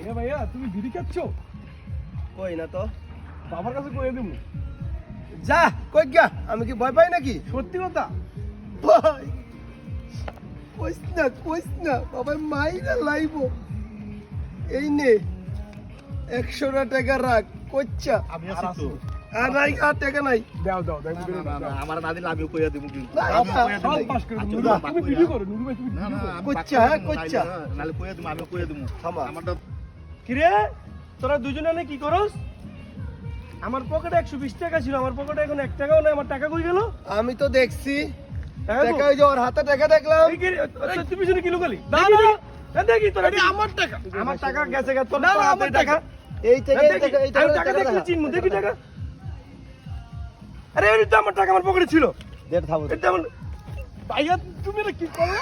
এ ভাইয়া তুমি বিড়ি খাচ্ছ? কই না তো। বাবার কাছে করে দেবো। যা কই গা, আমি কি ভয় পাই নাকি? সত্যি কথা ভাই কইস না বাবার মাইরা লাইবো। এই নে 100 টাকা রাখ কইচ্ছা। আমি আছি তো। আর নাই, আর টাকা নাই। দাও দাও দাও আমার না দিলে আমিও কইয়া দেবো কিন্তু। না, আমিও না, কইয়া সব দেবো। পাস করে আচ্ছা, দেবো। না, তুমি কইয়া। ভিডিও করো নুরু ভাই, তুমি না, ভিডিও না, করো। আমি কইচ্ছা, বাদ হ্যাঁ, দেবো, কইচ্ছা। নাহলে কইয়া দেবো, আমিও কইয়া দেবো। থামা। আমারটা কিরে তোরা দুজনে কি করস? আমার পকেটে 120 টাকা ছিল, আমার পকেটে এখন 1 টাকাও নাই। আমার টাকা কই গেল? আমি তো দেখছি টাকা কই? টাকা, ওই যে ওর হাতে টাকা দেখলাম। এই কি তুই পিছনে কিলো গেলি? না না দেখি তোরা আমার টাকা, আমার টাকা গেছে গেছে। না না আমার টাকা, এই টাকা, এই টাকা, এই আমি টাকা, টাকা টাকা দেখলে দেখা। চিনবো। দেখি টাকা। আরে এই তো আমার টাকা আমার পকেটে ছিল। দেড় থামো। এটা আমার ভাইয়া, তুমি এটা কি করো?